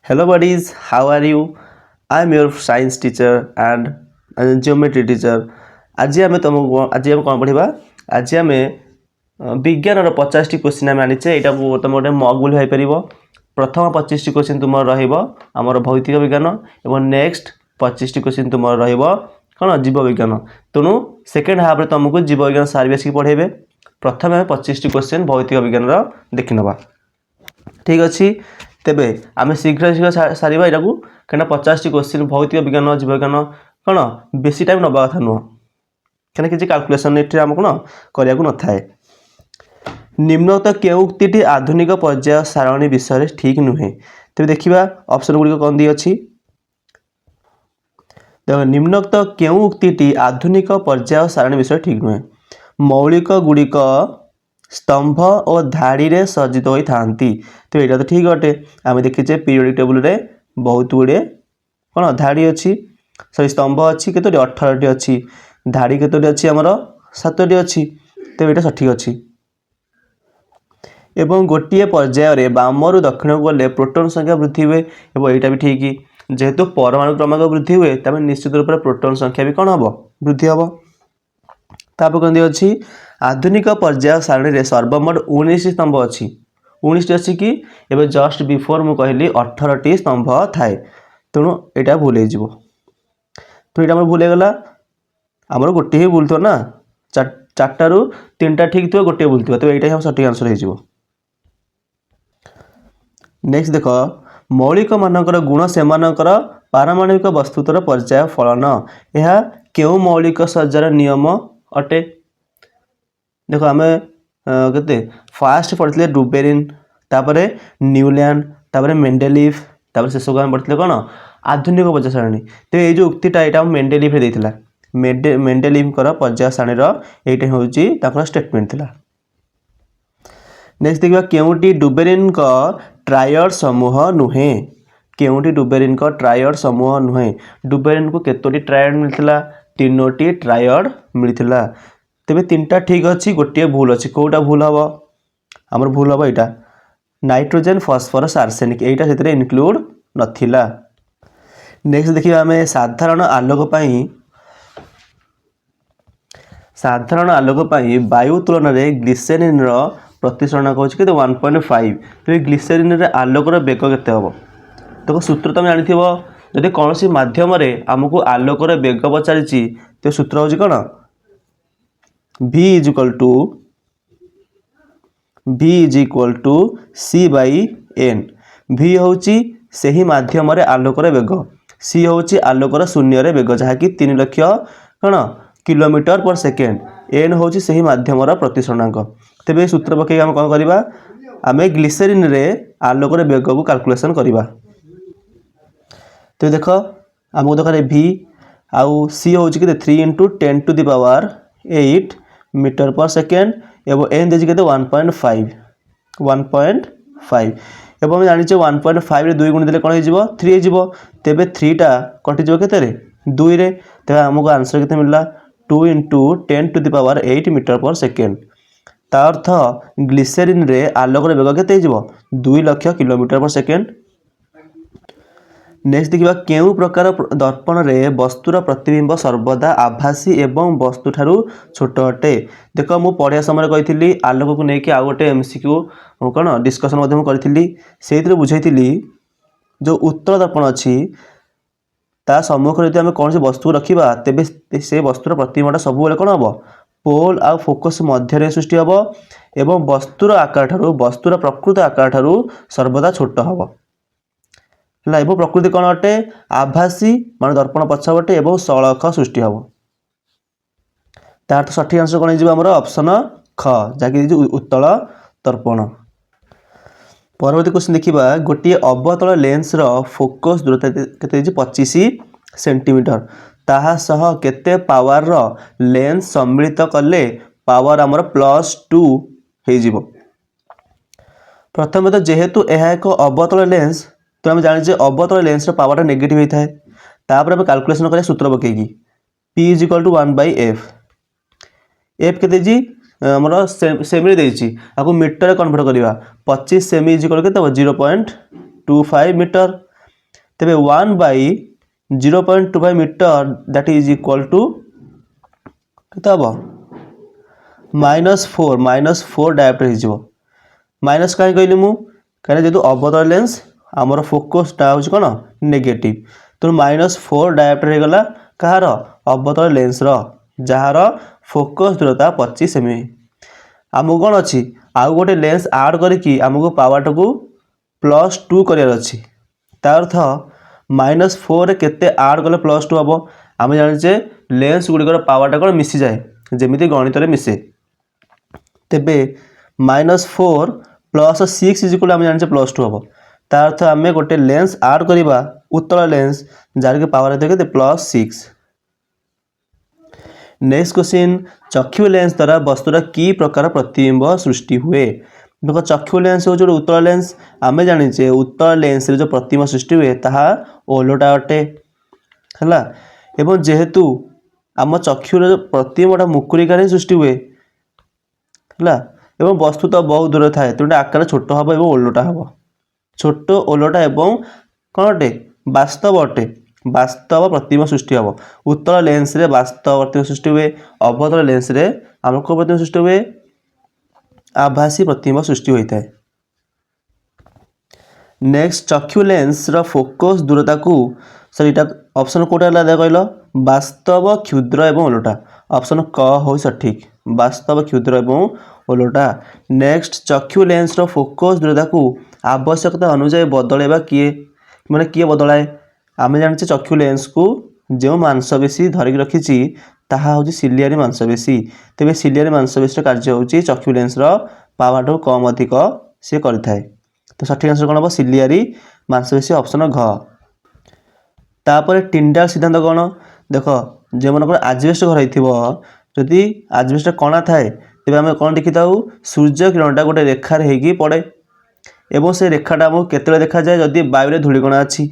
Hello buddies, how are you? I am your science teacher and geometry teacher. आज आम कौन पढ़ा आज आम विज्ञान 50 क्वेश्चन आम आनीचे यहाँ तुम गोटे मग बोली भाईपर प्रथम 25 क्वेश्चन तुम रमर भौतिक विज्ञान और नेक्स्ट 25 क्वेश्चन तुम कौन जीव विज्ञान तेणु सेकेंड हाफ तुमको जीव विज्ञान सार भी आसिक पढ़ेबे प्रथम आम 25 क्वेश्चन भौतिक विज्ञान देखी नवा ठीक अच्छे तेबे आम शीघ्र शीघ्र सारे यहाँ कहीं 50 क्वेश्चन भौतिक विज्ञान जीव विज्ञान कौन बेसी टाइम नवा कथा नुह कहीं किसी कैलकुलेशन ये आम कौन करने को न थाए निम्नलिखित केउं उक्तिटी आधुनिक पर्याय सारणी विषय ठीक नुहे तेज देखा ऑप्शन गुड़िक कौन दी अच्छी देख निम्नलिखित केउं उक्तिटी आधुनिक पर्याय सारणी विषय ठीक नुहे मौलिक गुड़िक स्तंभ और धाड़ी रे सज्जित होई थांती तो यहाँ तो ठीक अटे आम देखीचे पीरियोडिक टेबुल रे बहुत गुड़े कौन धाड़ी अच्छी सॉरी स्तंभ अच्छी केतोटी 18टी अच्छी धाड़ी केतोटी अच्छी आमर 7टी अच्छी तो यहाँ सठिक अच्छी एवं गोटे पर्यायर बामरु दक्षिण को गले प्रोटॉन संख्या वृद्धि हुए और यहाँ भी ठीक जेहेतु परमाणु क्रमांक वृद्धि हुए तमें निश्चित रूप से प्रोटॉन संख्या भी कौन हम वृद्धि हम तापर कौन अच्छी आधुनिक पर्याय सारणी रे सर्वमोट 19 स्तंभ अच्छी 19 अच्छी कि एवं जस्ट बिफोर मुझे कहली 18टी स्तंभ थाए तेणु यहाँ भूल हो तो यहाँ भूल गला आमर गोटे ही भूल थो ना चार्टारू 3टा ठीक थो गोटे भूल थो तो यहाँ हम सठिक आंसर हो नेक्स्ट देख मौलिक मानकर गुण से पारमाणविक वस्तुतर पर्याय फलन यह क्यों मौलिक सज्जार नियम अटे देख आम के फास्ट पढ़ते डुबेरिन तापरे न्यूलैंड तापरे मेंडेलीफ तापर शेष को पढ़ते कौन आधुनिक पर्याय सारणी तो ये जो उक्तिटा यहाँ मेंडेलीफ देता मेंडेलीफ पर्याय सारणीर यहाँ हूँ स्टेटमेंट थिला नेक्स्ट देखा केउटी डुबेरिन ट्रायड समूह नुहे केउटी डुबेरिन ट्रायड समूह नुहे डुबेरिन को केतोटी ट्रायड मिलता 3टी ट्रायड मिलता तेरे 3टा ठीक अच्छी गोटे भूल अच्छी कौटा भूल हम आमर भूल हम यहाँ नाइट्रोजेन फॉस्फोरस आर्सेनिक यहाँ से इनक्लूड नथिला नेक्स्ट देखिए आम साधारण आलोक वायु तुलन में ग्लिसेरिन प्रतिसरण कौन के 1.5 तो ये ग्लिसेरिन रे आलोकर बेग केते हम देखो सूत्र तुम जानी जदि कौन सी माध्यम आमको आलोकर बेग पचारि तो सूत्र हूँ कौन v is equal to c by n v हूँ से ही माध्यम आलोकर बेग c हूँ आलोकर शून्य बेग जहाँकि 3 लाख कौन किलोमीटर पर सेकेंड n हूँ से ही माध्यम प्रतिसरणांक तेरे सूत्र पकई आम कौन करवा आम ग्लिसेरिन रे आलोकर बेग को कैलकुलेशन करवा तो देख आमको दरकार v आउ c हूँ कि 3 × 10⁸ मीटर पर सेकेंड एवं एन देजी के 1.5 एवं जानी 1.5 रे 2 गुण देले कौन हो 3 हो तेबे 3टा कटिज के 2 रे तेबे हमको आंसर के मिलला 2 × 10⁸ मीटर पर सेकेंड ता अर्थ ग्लिसेरिन रे आलोकर बेग के 2 लाख किलोमीटर पर सेकेंड नेक्स्ट देखा केउं प्रकार दर्पण रे वस्तुर प्रतिबिंब सर्वदा आभासी एवं वस्तु ठारू छोट अटे देख मु पढ़िया समय कही आलोक को लेकिन आउ गोटे एमसीक्यू कौन डिस्कसन करी से बुझाई जो उत्तर दर्पण अच्छी ता सम्मुख यदि आम कौन सी वस्तु रखा तेबे से वस्तुर प्रतिबिंबटा सब कौन हम पोल आ फोकस मध्य सृष्टि हम एवं वस्तुर आकार ठारू वस्तुर प्रकृत आकार ठारू सर्वदा छोट हम एवं प्रकृति कौन अटे आभासी मान दर्पण पछपटे एवं सड़क सृष्टि हम तार सठिक आंसर कौन हो ऑप्शन ख जहाँकि उत्तल दर्पण परवर्ती क्वेश्चन देखा गोटे अवतल लेंस फोकस दूरता के 25 सेंटीमीटर ताहा सह केते पावर लेंस सम्मिलित कले पावर आमर +2 हो प्रथम तो जेहेतु यह एक अवतल लेंस तो आम जाने अवतल लेंस पावर नेगेटिव होता है तापर आम कैलकुलेशन करें सूत्र पकईकी P is equal to 1/f F के आमर सेमी देती आपको मीटर कन्वर्ट करवा 25 सेमी इज इक्वल के 0.25 मीटर तेबे 1/0.25 metre that is equal to केते हबो -4 डायोप्टर हो माइनस कहीं कहली मु कहीं जेहतु अवतल लेंस आमर फोकसटा हूँ कौन नेगेटिव तो -4 डायोप्टर हो गला कहार अवतल लेंस जार फोकस दूरता 25 एम आमको कौन अच्छी आउ गोटे लेंस आड करके आमको पावर को +2 करार अच्छी तार अर्थ -4 केते आड कले +2 हम आम जाने लेंस गुड़िकर पावरटा कौन मिसी जाए जमी गणित में मिसे तेबे -4 + 6 इजिकल आम जाने +2 हम तार अर्थ आम गोटे लेंस आड करवा उत्तल लेंस जार की पावर देखे +6। नेक्स्ट क्वेश्चन चक्षु लेंस द्वारा वस्तुरा की प्रकार प्रतिबिंब सृष्टि हुए देख चक्षु लेंस हूँ जो उत्तल लेंस आम जाने उत्तल लेंस जो प्रतिबिंब सृष्टि हुए ताहा ओलोटा अटे है एवं जेहेतु आम चक्षुर प्रतिबिंबटा मुकुरिका सृष्टि हुए है एवं वस्तु तो बहुत दूर थाए तेणु आकार छोट हम और ओलोटा हम छोट ओलोटा एवं कौन अटे वास्तव अटे वास्तव प्रतिबिंब सृष्टि हम उत्तल लेंस रे वास्तव प्रतिबिंब सृष्टि हुए अवतल लेंस रे आम को प्रतिबिंब सृष्टि हुए आभासी प्रतिबिंब सृष्टि होता है। नेक्स्ट चक्षु लेंस रो फोकस दूरता को सर इटा ऑप्शन कोटा कहल वास्तव क्षुद्र एवं ओलोटा ऑप्शन क हो सठिक वास्तव क्षुद्र एवं ओलोटा। नेक्स्ट चक्षु लेंस रो फोकस दूरता को आवश्यकता अनुसार बदलैबा किए माने किए बदलाए आम जाने चक्षु लेंस को जो मांसपेशी धरिक रखी ताहा हूँ सिलियारी मांसपेशी तेज सिलियारी मांसपेशी कार्य हूँ चक्षु लेंस पावर ठू कम अधिक सी करें तो सठिक आंसर कौन हम सिलियारी मांसपेशी ऑप्शन घ। तापर टिंडाल सिद्धांत कौन देख जो मन आजबेस्ट घर होती आजबेस्ट कणा थाए तेज आम कौन देखी था सूर्य किरणटा गोटे रेखार होगी पड़े एवं से रेखाटा आमको केतले देखा जाए जदि वायु में धूलिकणा अच्छी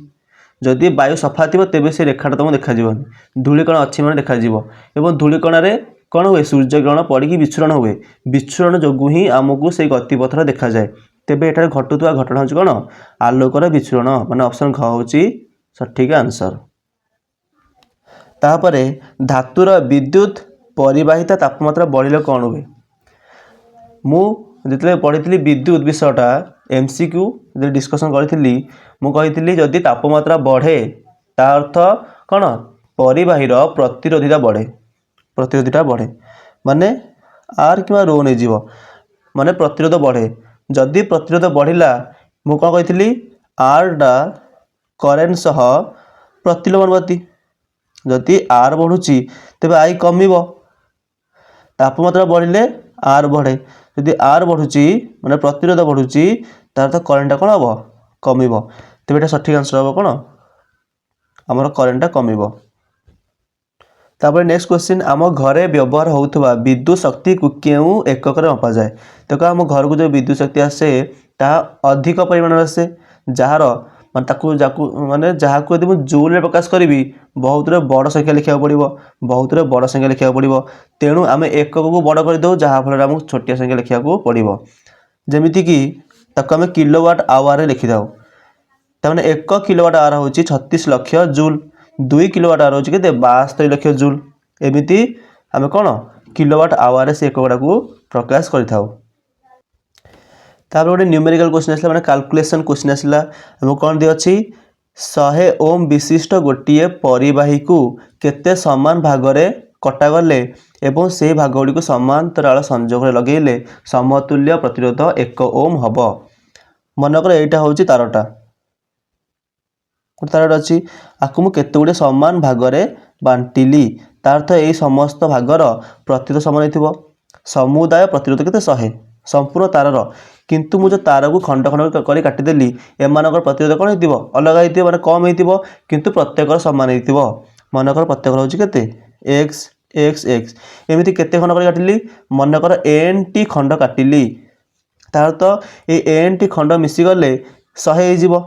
जदि वायु सफा थी तेज से रेखाटा तुमको देखाजीवन धूलिकणा अच्छी मैंने देखाଯିव एवं धूलिकणारे कौन हुए सूर्य किरण पड़ी विच्छुरण हुए विच्छुरण जो ही आमको से गतिपथर देखा जाए तेबे एठारे घटुवा घटना हूँ कौन आलोकर विच्छुरण माने ऑप्शन घ हूँ सठिक आंसर। तापरे धातुर विद्युत परिवाहिता तापमात्रा बढ़िले कौन हुए मु जिते पढ़ी विद्युत विषयटा MCQ डिस्कसन करी मुझे जदि तापमात्रा बढ़े ता अर्थ कौन परिवाहीर प्रतिरोधिता बढ़े माने आर कि रो नहीं जीव माने प्रतिरोध बढ़े जदि प्रतिरोध बढ़िला मु कौन कही आरटा करेन्ट सह प्रतिलोम अनुपाती जदि आर बढ़ुची तेबे आई कमिब तापमात्रा बढ़िले आर बढ़े जदि आर बढ़ुची माने प्रतिरोध बढ़ुची तार तो करेन्टा कौन हम कमिब तेबे एटा सठिक आंसर हम कौन आमर करेन्टा कमिब। तापर नेक्स्ट क्वेश्चन आम घरे व्यवहार होउथबा विद्युत शक्ति को क्यों एकक मपा जाए देखो आम घर को जो विद्युत शक्ति आसे ताहा अधिक परिमाण आसे जार माने जहाँ को यदि जूल प्रकाश करी बहुत बड़ संख्या लिखा पड़ो बहुत बड़ संख्या लिखा पड़ो तेणु आम एकक को बड़ करदे जहाँफल आमको छोटिया संख्या लिखा पड़ो जमीक आम किलोवाट आवर लिखि था तमें 1 किलोवाट आवर हूँ 36 लाख जूल 2 किलोवाट आवर हूँ के 72 लाख जूल एमती आम कौन किलोवाट आवर से एककटा को प्रकाश करें। गोटे न्यूमेरिकल क्वेश्चन आसला माने कैलकुलेशन क्वेश्चन आसला हमको कौन दिया अच्छी 100 ओम विशिष्ट गोटे परिवाही को केते समान भागरे कटागले एवं से भाग गुड़ी समांतराल संजोग लगेले समतुल्य प्रतिरोध 1 ओम हम मनकर यहाँ हूँ तारटा तारटा अच्छी आपको मुझे गुड़े समान भागरे बांटिली तार यही समस्त भागर प्रतिरोध समान हो समुदाय प्रतिरोध के 100 संपूर्ण तार किंतु मुझे तार को खंड खंड कर काटिदेली एमानकर प्रतिरोध कौन हो अलग हो माने कम हो किंतु प्रत्येक सामान हो मनकर प्रत्येक हूँ के एक्स एक्स एक्स एमती केते खंड कर काटिली मनकर एन टी खंड काटिली तार तो ये एन टी खंड मिसीगले 100 हो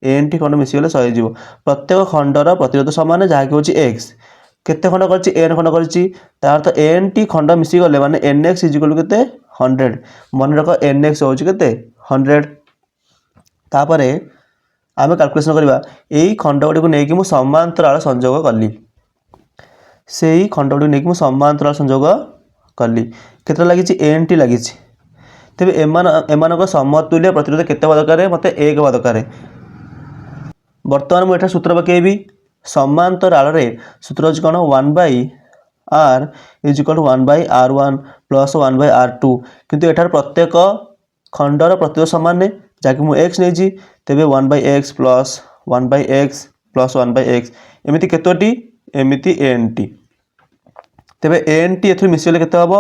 एन टी खंड मिसीगले 100 हो प्रत्येक खंडर प्रतिरोध सामान जहाँकि हूँ एक्स केते खंड कर एन खंड कर तो एन टी खंड मिसीगले माने एन एक्स इजिकल के 100 मन रख एन एक्स हूँ के 100 तापरे आम कैलकुलेशन करवा यही खंडगुड़ी को लेकिन समांतराल संजोग कली से ही खंडगुड़ी को लेकिन समांतराल संजोग कली केते लगी एन टी लगी तेज एम समतुल्य प्रतिरोध केते दरकार मत एक दरकार बर्तमान मुझे सूत्र पकेबी समांतराल सूत्र हूँ कौन 1/r is equal to 1/r1 plus 1/r2 किंतु एठार प्रत्येक खंडर प्रतिरोध सामान ने जहाँकि मुझे एक्स नहीं तेज 1/x plus 1/x plus 1/x एमती केतोटी एमती एन टी तेज एन टी ए मिसगले के हम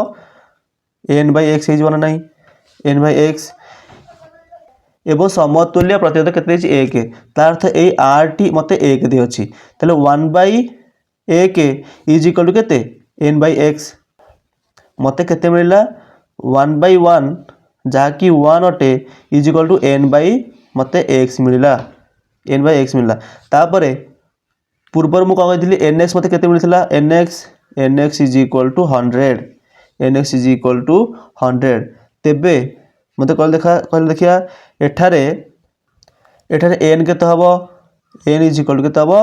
n/x हो ना n/x एवं समतुल्य प्रतिरोध केते एक तार अर्थ यही आर टी मत एक दी अच्छी तेल 1/1 इज इक्वल टू केते n/x मत केते मिलला 1/1 जहाँकि 1 अटे इज इक्वल टू मत x मिलला n/x मिलला तापरे पूर्वर मु कह कही nx मत केते मिलला nx is equal to 100 nx is equal to 100 तेबे मत कहले देखिया एठारे एन केते हबो n इज इक्वल टू केते हबो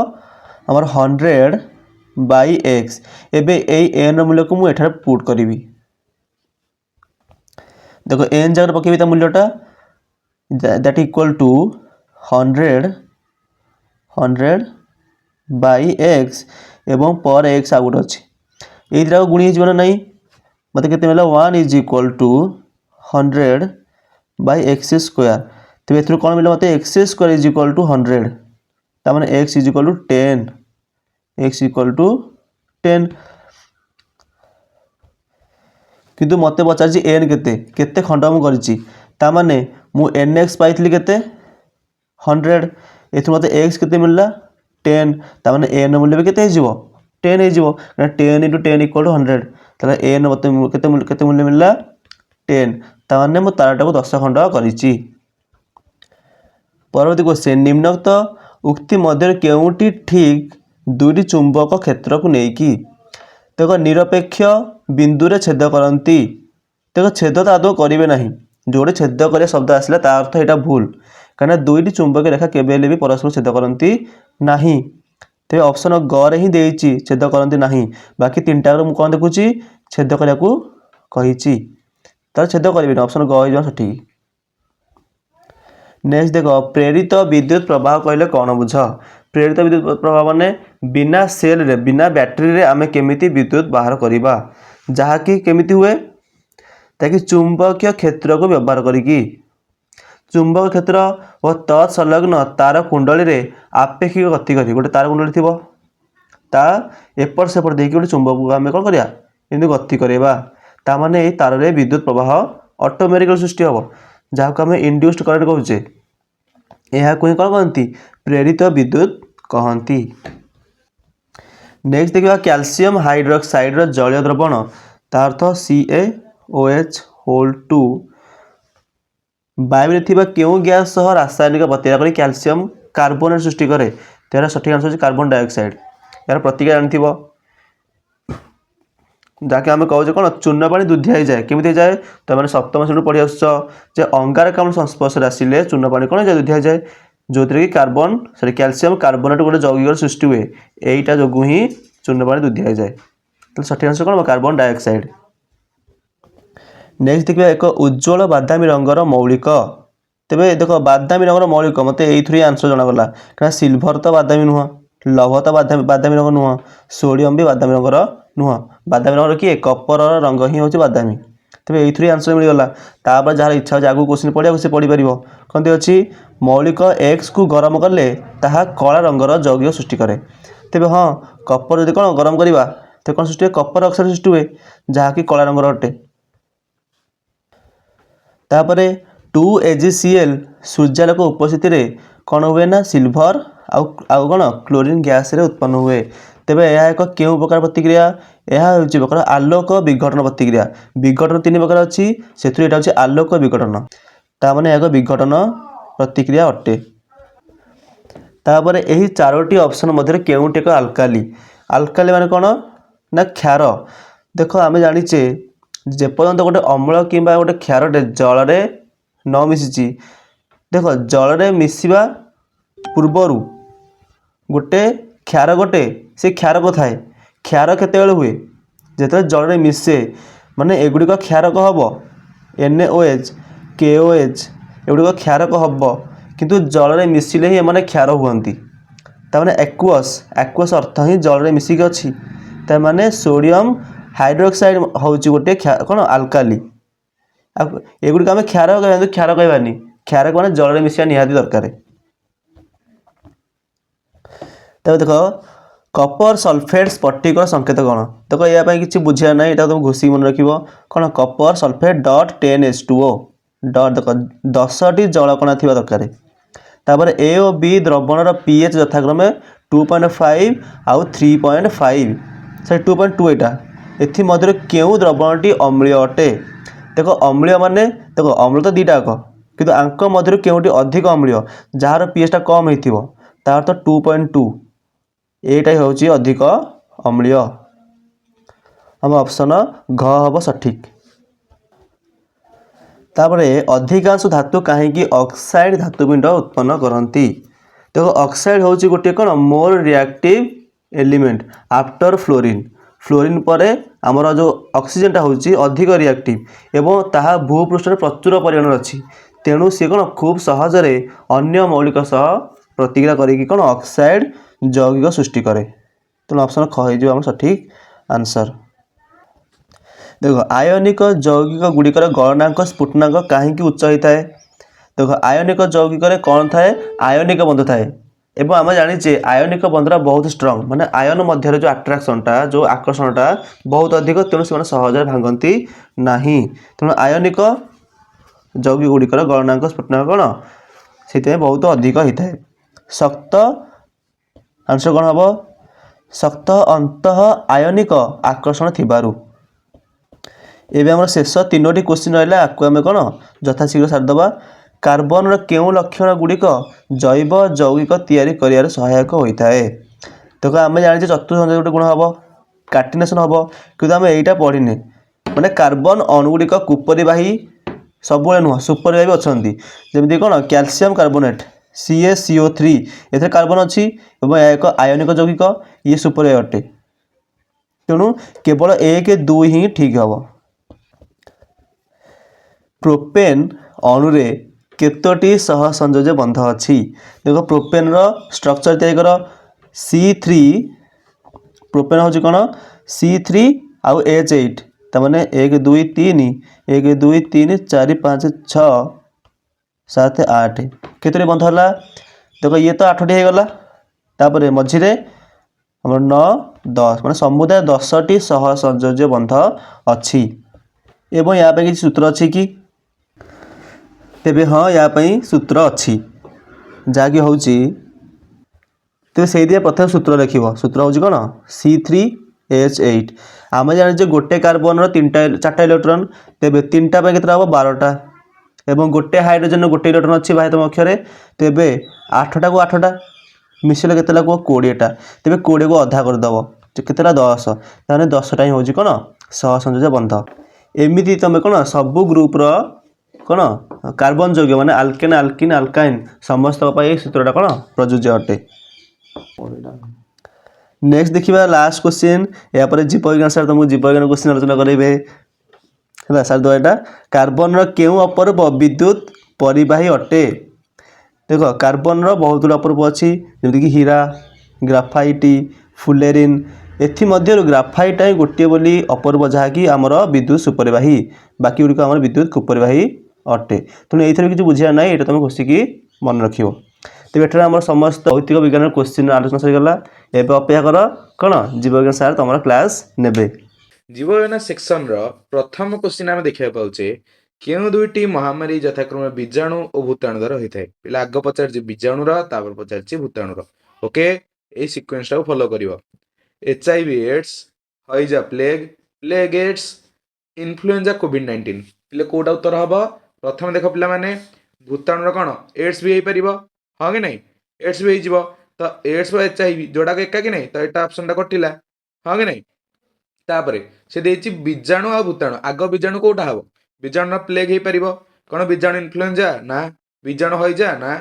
हमर 100/x एबे एई n मूल्य को मु एठारे पुट करी देखो n जगह पकेबी ता मूल्यटा दैट इक्वल टू 100/x एवं पर x आ गुट अछि एई द्रा गुणी जीवन नहीं मते केते मिला 1 is equal to 100/x square तेज ए कौन मिले मत x square is equal to 100 तार x is equal to 10 x equal to 10 किंतु मत पचार एन केते खंड मु करिछि ता माने मु nx पाइथली केते 100 एथु मते x केते मिलला 10 ता माने n मूल्य भी केते हिजिवो 10 हिजिवो 10 * 10 इक्वल टू 100 ताले n मते केते मूल्य मिलला 10 ता माने मु तारटा को 10 खंड करिछि परवर्ती क्वेश्चन निम्नोक्त उक्ति मध्य केउटी ठीक दुईटी चुंबक क्षेत्र को लेकिन देखो निरपेक्ष बिंदु रे छेद करती देखो छेद तो आदौ करेंगे ना जोड़े छेद कर शब्द आसला ता अर्थ यहाँ भूल कहीं दुईटी चुंबक रेखा केवे भी परस्पर छेद करती ना तेज ऑप्शन ग रे ही देछि छेद करती ना बाकी तीन टाइम कौन देखुची छेद करने को कही तार छेद करेंगे ऑप्शन ग हो सठिक नेक्स्ट देखो प्रेरित विद्युत प्रवाह कहले कौन बुझ प्रेरित विद्युत प्रवाह माने बिना सेल रे बिना बैटरी रे आमे केमिति विद्युत बाहर करिबा जहाँकि केमिति हुए ताकि चुंबकीय क्षेत्र को व्यवहार करिकी चुंबक क्षेत्र और तत्संलग्न तार कुंडली रे आपेक्षिक गति करी गोटे तार कुंडली थिबो ता एपट सेपट देकी गोटे चुंबक को आमे कोन करिया एंदी गति करेबा ता माने एई तार रे विद्युत प्रवाह ऑटोमेटिकली सृष्टि हबो जहाँ आम इंड्यूस्ड करंट कहचे यह कौन कहती प्रेरित विद्युत कहती नेक्स्ट देखा कैल्शियम हाइड्रोक्साइड जलीय द्रवण तार अर्थ CaOH होल 2 वायु में क्यों गैस सह रासायनिक प्रतिक्रिया कर कैल्शियम कार्बोनेट सृष्टि करे तेरा सठिक आंसर होची कार्बन डाइऑक्साइड यार प्रतिक्रिया जानथिबो जहाँकि आम कहे कौन चूर्ण पानी दुधिया जाए केमी जाए तो मैंने सप्तम श्रेणी पढ़ी आस अंगारकाम्ल संस्पर्श आसिले चूर्ण पानी कौन जाए दुधिया जाए जो कि कार्बन सॉरी कैल्शियम कार्बोनेट गोटे यौगिक सृष्टि हुए यहीटा जो ही चूर्ण पानी दुधिया जाए तो सठिक आंसर कौन कार्बन डाइऑक्साइड नेक्स्ट देखिए एक उज्ज्वल बादामी रंगर मौलिक तेरे देख बादामी रंगर मौलिक मत ये आंसर जनागला क्या सिल्भर तो बादामी नुह लौह तो बादामी रंग नुह सोडियम भी बादामी रंगर नुह बादामी रंग किए कपर रंग ही हूँ बादामी तेज ये आंसर मिलगला तापर जहाँ इच्छा हो आगे क्वेश्चन पढ़ा से पढ़ी पार कौन अच्छी मौलिक एक्स को गरम कले ताहा कला रंगर यौगिक सृष्टि करे तेज हाँ कपर जो कौन गरम करवा तो कौन सृष्टि कपर ऑक्साइड सृष्टि हुए जहाँकि कला रंगर अटे तापर 2AgCl सूर्यालोक उपस्थिति रे कौन हुए ना सिल्भर आउ कौन क्लोरीन गैस रे उत्पन्न हुए तेबे यह एक क्यों प्रकार प्रतिक्रिया यह हूँ प्रकार आलोक विघटन प्रतिक्रिया विघटन 3 प्रकार अच्छी से आलोक विघटन ताने एक विघटन प्रतिक्रिया अटे तापर यही 4टी ऑप्शन मध्य केउटी एक आल्काली आल्काली माने कौन ना क्षार देख आम जाचे जेपर्यंत गोटे अम्ल कि गोटे क्षारटे जल न मिसी देख जल मिसवा ପୂର୍ବରୁ ଗୋଟେ କ୍ଷାରକଟେ ସେ କ୍ଷାରକ ଥାଏ। କ୍ଷାର କେତେବେଳେ ହୁଏ? ଯେତେବେଳେ ଜଳରେ ମିଶେ, ମାନେ ଏଗୁଡ଼ିକ କ୍ଷାରକ ହେବ। NaOH, KOH ଏଗୁଡ଼ିକ କ୍ଷାରକ ହେବ, କିନ୍ତୁ ଜଳରେ ମିଶିଲେ ହିଁ ଏମାନେ କ୍ଷାର ହୁଅନ୍ତି। ତାମାନେ ଆକ୍ୱସ୍ ଅର୍ଥ ହିଁ ଜଳରେ ମିଶିକି ଅଛି। ତାମାନେ ସୋଡ଼ିୟମ ହାଇଡ୍ରୋକ୍ସାଇଡ୍ ହେଉଛି ଗୋଟେ କ'ଣ ଆଲକାଲି। ଆଉ ଏଗୁଡ଼ିକ ଆମେ କ୍ଷାର କହିବା, କିନ୍ତୁ କ୍ଷାର କହିବାନି। କ୍ଷାରକ ମାନେ ଜଳରେ ମିଶିବା ନିହାତି ଦରକାର। ତାପରେ ଦେଖ କପର ସଲଫେଟ୍ ସ୍ଫଟିକର ସଂକେତ କ'ଣ? ଦେଖ ଏହା ପାଇଁ କିଛି ବୁଝିବା ନାହିଁ, ଏଇଟା ତୁମେ ଘୋଷିକି ମନେ ରଖିବ। କ'ଣ କପର ସଲଫେଟ୍ .10H2O ଦେଖ 10ଟି ଜଳକଣା ଥିବା ଦରକାର। ତାପରେ A ଓ B ଦ୍ରବଣର pH ଯଥାକ୍ରମେ 2.5 ଆଉ 3.5 ସରି 2.2 ଏଇଟା। ଏଥିମଧ୍ୟରୁ କେଉଁ ଦ୍ରବଣଟି ଅମ୍ଳୀୟ ଅଟେ? ଦେଖ ଅମ୍ଳୀୟ ମାନେ ଦେଖ ଅମ୍ଳ ତ ଦୁଇଟା ଯାକ, କିନ୍ତୁ ଆଙ୍କ ମଧ୍ୟରୁ କେଉଁଟି ଅଧିକ ଅମ୍ଳୀୟ? ଯାହାର pHଟା କମ୍ ହେଇଥିବ ତାର ତ 2.2, ଏଇଟା ହେଉଛି ଅଧିକ ଅମ୍ଳୀୟ। ଆମ ଅପସନ ଘ ହେବ ସଠିକ୍। ତାପରେ ଅଧିକାଂଶ ଧାତୁ କାହିଁକି ଅକ୍ସାଇଡ୍ ଧାତୁପିଣ୍ଡ ଉତ୍ପନ୍ନ କରନ୍ତି? ଦେଖ ଅକ୍ସାଇଡ୍ ହେଉଛି ଗୋଟିଏ କ'ଣ more reactive element after fluorine. Fluorine ପରେ ଆମର ଯେଉଁ ଅକ୍ସିଜେନଟା ହେଉଛି ଅଧିକ ରିଆକ୍ଟିଭ୍ ଏବଂ ତାହା ଭୂପୃଷ୍ଠରେ ପ୍ରଚୁର ପରିମାଣରେ ଅଛି। ତେଣୁ ସେ କ'ଣ ଖୁବ୍ ସହଜରେ ଅନ୍ୟ ମୌଳିକ ସହ ପ୍ରତିକ୍ରିୟା କରିକି କ'ଣ ଅକ୍ସାଇଡ୍ ଯୌଗିକ ସୃଷ୍ଟି କରେ। ତେଣୁ ଅପସନ ଖ ହେଇଯିବ ଆମର ସଠିକ୍ ଆନ୍ସର। ଦେଖ ଆୟନିକ ଯୌଗିକ ଗୁଡ଼ିକର ଗଳନାଙ୍କ ସ୍ଫୁଟନାଙ୍କ କାହିଁକି ଉଚ୍ଚ ହୋଇଥାଏ? ଦେଖ ଆୟନିକ ଯୌଗିକରେ କ'ଣ ଥାଏ? ଆୟନିକ ବନ୍ଧ ଥାଏ। ଏବଂ ଆମେ ଜାଣିଛେ ଆୟନିକ ବନ୍ଧଟା ବହୁତ ଷ୍ଟ୍ରଙ୍ଗ, ମାନେ ଆୟନ ମଧ୍ୟରେ ଯେଉଁ ଆଟ୍ରାକ୍ସନଟା ଯେଉଁ ଆକର୍ଷଣଟା ବହୁତ ଅଧିକ, ତେଣୁ ସେମାନେ ସହଜରେ ଭାଙ୍ଗନ୍ତି ନାହିଁ। ତେଣୁ ଆୟନିକ ଯୌଗିକ ଗୁଡ଼ିକର ଗଳନାଙ୍କ ସ୍ଫୁଟନାଙ୍କ କ'ଣ ସେଥିପାଇଁ ବହୁତ ଅଧିକ ହୋଇଥାଏ। ଶକ୍ତ ଆନ୍ସର କ'ଣ ହେବ? ଶକ୍ତ ଅନ୍ତଃ ଆୟନିକ ଆକର୍ଷଣ ଥିବାରୁ। ଏବେ ଆମର ଶେଷ 3ଟି କ୍ୱେଶ୍ଚିନ୍ ରହିଲା, ଆକୁ ଆମେ କ'ଣ ଯଥାଶୀଘ୍ର ସାରିଦେବା। କାର୍ବନର କେଉଁ ଲକ୍ଷଣ ଗୁଡ଼ିକ ଜୈବ ଯୌଗିକ ତିଆରି କରିବାରେ ସହାୟକ ହୋଇଥାଏ? ଦେଖ ଆମେ ଜାଣିଛେ ଚତୁର୍ଥ ସଂଯୋଗ ଗୋଟେ ଗୁଣ ହେବ କାର୍ଟିନେସନ୍ ହେବ, କିନ୍ତୁ ଆମେ ଏଇଟା ପଢ଼ିନେ। ମାନେ କାର୍ବନ ଅଣୁଗୁଡ଼ିକ କୁପରିବାହୀ ସବୁବେଳେ ନୁହଁ, ସୁପରିବାହୀ ବି ଅଛନ୍ତି। ଯେମିତି କ'ଣ କ୍ୟାଲସିୟମ କାର୍ବୋନେଟ୍ CaCO3, ଏଥିରେ କାର୍ବନ ଅଛି ଏବଂ ଏହା ଏକ ଆୟନିକ ଯୌଗିକ, ଇଏ ସୁପରିବାହୀ ଅଟେ। ତେଣୁ କେବଳ 1, 2 ହିଁ ଠିକ୍ ହେବ। ପ୍ରୋପେନ୍ ଅଣୁରେ କେତୋଟି ସହସଂଯୋଜ୍ୟ ବନ୍ଧ ଅଛି? ଦେଖ ପ୍ରୋପେନ୍ର ଷ୍ଟ୍ରକ୍ଚର ତିଆରି କର C3, ପ୍ରୋପେନ୍ ହେଉଛି କ'ଣ C3 ଆଉ H8, ତାମାନେ 1, 2, 3, 1, 2, 3, 4, 5, 6, 7, 8 କେତୋଟି ବନ୍ଧ ହେଲା? ଦେଖ ଇଏ ତ 8ଟି ହେଇଗଲା, ତାପରେ ମଝିରେ ଆମର 9, 10 ମାନେ ସମୁଦାୟ 10ଟି ସହସଂଯୋଜ୍ୟ ବନ୍ଧ ଅଛି। ଏବଂ ୟା ପାଇଁ କିଛି ସୂତ୍ର ଅଛି କି? ତେବେ ହଁ, ୟା ପାଇଁ ସୂତ୍ର ଅଛି, ଯାହାକି ହେଉଛି ତେବେ ସେଇଥିପାଇଁ ପ୍ରଥମେ ସୂତ୍ର ଲେଖିବ। ସୂତ୍ର ହେଉଛି କ'ଣ C3H8। ଆମେ ଜାଣିଛେ ଗୋଟେ କାର୍ବନର 4ଟା ଇଲେକ୍ଟ୍ରନ୍, ତେବେ 3ଟା ପାଇଁ କେତେଟା ହେବ? 12ଟା। ଏବଂ ଗୋଟେ ହାଇଡ୍ରୋଜେନର ଗୋଟେ ଇଲେକ୍ଟ୍ରନ୍ ଅଛି ବାହ୍ୟତମ କକ୍ଷରେ, ତେବେ 8ଟାକୁ 8ଟା ମିଶିଲେ କେତେଟା କୁହ? 20ଟା। ତେବେ 20କୁ ଅଧା କରିଦେବ, କେତେଟା? 10। ତାହେଲେ 10ଟା ହିଁ ହେଉଛି କ'ଣ ସହସଂଯୋଜ୍ୟ ବନ୍ଧ। ଏମିତି ତୁମେ କ'ଣ ସବୁ ଗ୍ରୁପ୍ର କ'ଣ କାର୍ବନ ଯୌଗ ମାନେ ଆଲକେନ୍, ଆଲକିନ୍, ଆଲକାଇନ୍ ସମସ୍ତଙ୍କ ପାଇଁ ଏହି ସୂତ୍ରଟା କ'ଣ ପ୍ରଯୁଜ୍ୟ ଅଟେ। ନେକ୍ସଟ ଦେଖିବା ଲାଷ୍ଟ କ୍ୱେଶ୍ଚିନ୍। ଏହାପରେ ଜୀବବିଜ୍ଞାନ ସାର୍ ତୁମକୁ ଜୀବବିଜ୍ଞାନ କ୍ୱେଶ୍ଚିନ୍ ଆଲୋଚନା କରିବେ ହେଲା। ସାର୍ ଦେବା ଏଇଟା, କାର୍ବନର କେଉଁ ଅପରୂପ ବିଦ୍ୟୁତ ପରିବାହୀ ଅଟେ? ଦେଖ କାର୍ବନର ବହୁତ ଗୁଡ଼ିଏ ଅପରୂପ ଅଛି, ଯେମିତିକି ହୀରା, ଗ୍ରାଫାଇଟ୍, ଫୁଲେରିନ୍। ଏଥିମଧ୍ୟରୁ ଗ୍ରାଫାଇଟ୍ ହିଁ ଗୋଟିଏ ବୋଲି ଅପରୂପ, ଯାହାକି ଆମର ବିଦ୍ୟୁତ ସୁପରିବାହୀ, ବାକି ଗୁଡ଼ିକ ଆମର ବିଦ୍ୟୁତ କୁପରିବାହୀ ଅଟେ। ତେଣୁ ଏଇଥିରେ କିଛି ବୁଝିବା ନାହିଁ, ଏଇଟା ତୁମେ ଘୋଷିକି ମନେ ରଖିବ। ତେବେ ଏଠାରେ ଆମର ସମସ୍ତ ଭୌତିକ ବିଜ୍ଞାନର କ୍ୱେଶ୍ଚିନ୍ ଆଲୋଚନା ସରିଗଲା। ଏବେ ଅପେକ୍ଷା କର କ'ଣ ଜୀବବିଜ୍ଞାନ ସାର୍ ତୁମର କ୍ଲାସ୍ ନେବେ। ଜୀବବିଜ୍ଞାନ ସେକ୍ସନର ପ୍ରଥମ କ୍ୱେଶ୍ଚିନ୍ ଆମେ ଦେଖିବାକୁ ପାଉଛେ, କେଉଁ ଦୁଇଟି ମହାମାରୀ ଯଥାକ୍ରମେ ବୀଜାଣୁ ଓ ଭୂତାଣୁ ଦ୍ୱାରା ହୋଇଥାଏ? ପିଲା ଆଗ ପଚାରିଛି ବୀଜାଣୁର, ତାପରେ ପଚାରିଛି ଭୂତାଣୁର। ଓକେ, ଏଇ ସିକ୍ୱେନ୍ସଟାକୁ ଫଲୋ କରିବ। HIV ଏଡ୍ସ, ହଇଜା plague, plague AIDS, influenza COVID-19. ପିଲେ କୋଉଟା ଉତ୍ତର ହେବ? ପ୍ରଥମେ ଦେଖ ପିଲାମାନେ, ଭୂତାଣୁର କ'ଣ ଏଡ୍ସ ବି ହେଇପାରିବ, ହଁ କି ନାହିଁ? ଏଡ୍ସ ବି ହେଇଯିବ, ତ ଏଡ୍ସ ବା HIV ଯୋଉଟାକ ଏକା କି ନାହିଁ, ତ ଏଇଟା ଅପସନଟା କଟିଲା, ହଁ କି ନାହିଁ? ତାପରେ ସେ ଦେଇଛି ବୀଜାଣୁ ଆଉ ଭୂତାଣୁ। ଆଗ ବୀଜାଣୁ କୋଉଟା ହେବ? ବୀଜାଣୁର ପ୍ଲେଗ୍ ହେଇପାରିବ, କ'ଣ ବୀଜାଣୁ ଇନଫ୍ଲୁଏଞ୍ଜା? ନା। ବୀଜାଣୁ ହଇଜା? ନା।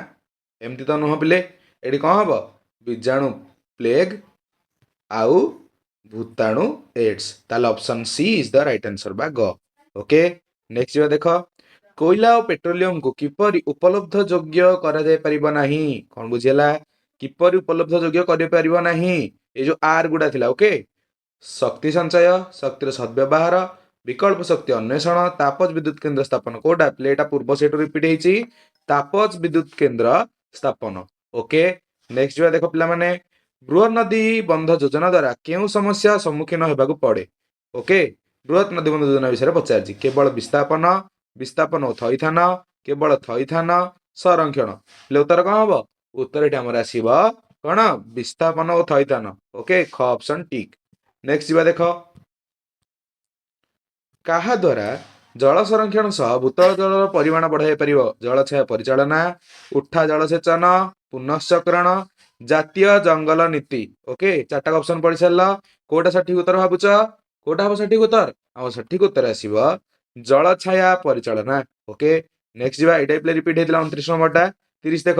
ଏମିତି ତ ନୁହଁ ପିଲେ। ଏଠି କ'ଣ ହବ ବୀଜାଣୁ ପ୍ଲେଗ ଆଉ ଭୂତାଣୁ ଏଡ୍ସ ତାହେଲେ option she is the right answer ବା ଗ ଓକେ ନେକ୍ସଟ ଯିବା ଦେଖ କୋଇଲା ଓ ପେଟ୍ରୋଲିୟମକୁ କିପରି ଉପଲବ୍ଧ ଯୋଗ୍ୟ କରାଯାଇ ପାରିବ ନାହିଁ କ'ଣ ବୁଝିହେଲା କିପରି ଉପଲବ୍ଧ ଯୋଗ୍ୟ କରିପାରିବ ନାହିଁ ଏ ଯୋଉ ଆର୍ ଗୁଡା ଥିଲା ଓକେ ଶକ୍ତି ସଞ୍ଚୟ ଶକ୍ତିର ସଦ୍ବ୍ୟବହାର ବିକଳ୍ପ ଶକ୍ତି ଅନ୍ୱେଷଣ ତାପଜ ବିଦ୍ୟୁତ କେନ୍ଦ୍ର ସ୍ଥାପନ କୋଉଟା ପ୍ଲେ ଏଟା ପୂର୍ବ ସେଠୁ ରିପିଟ ହେଇଛି ତାପଜ ବିଦ୍ୟୁତ କେନ୍ଦ୍ର ସ୍ଥାପନ ଓକେ ନେକ୍ସଟ ଯିବା ଦେଖ ପିଲାମାନେ ବୃହତ ନଦୀ ବନ୍ଧ ଯୋଜନା ଦ୍ୱାରା କେଉଁ ସମସ୍ୟା ସମ୍ମୁଖୀନ ହେବାକୁ ପଡେ ଓକେ ବୃହତ ନଦୀ ବନ୍ଧ ଯୋଜନା ବିଷୟରେ ପଚାରିଛି କେବଳ ବିସ୍ଥାପନ ଓ ଥଇଥାନ କେବଳ ଥଇଥାନ ସଂରକ୍ଷଣ ହେଲେ ଉତ୍ତର କ'ଣ ହବ ଉତ୍ତର ଏଠି ଆମର ଆସିବ କ'ଣ ବିସ୍ଥାପନ ଓ ଥଇଥାନ ଓକେ ଖ ଅପସନ ଟିକ୍ ନେକ୍ସଟ ଯିବା ଦେଖ କାହା ଦ୍ୱାରା ଜଳ ସଂରକ୍ଷଣ ସହ ଭୂତଳ ଜଳର ପରିମାଣ ବଢାଇ ପାରିବ ଜଳଛାୟା ପରିଚାଳନା ଉଠା ଜଳସେଚନ ପୁନଶ୍ଚକ୍ରଣ ଜାତୀୟ ଜଙ୍ଗଲ ନୀତି ଓକେ ଚାରିଟା ଅପସନ ପଢି ସାରିଲ କୋଉଟା ସଠିକ ଉତ୍ତର ଭାବୁଛ କୋଉଟା ହବ ସଠିକ ଉତ୍ତର ଆମ ସଠିକ ଉତ୍ତର ଆସିବ ଜଳଛାୟା ପରିଚାଳନା ଓକେ ନେକ୍ସଟ ଯିବା ଏଇଟା ପ୍ଲେ ରିପିଟ ହେଇଥିଲା 29 ନମ୍ବରଟା 30 ଦେଖ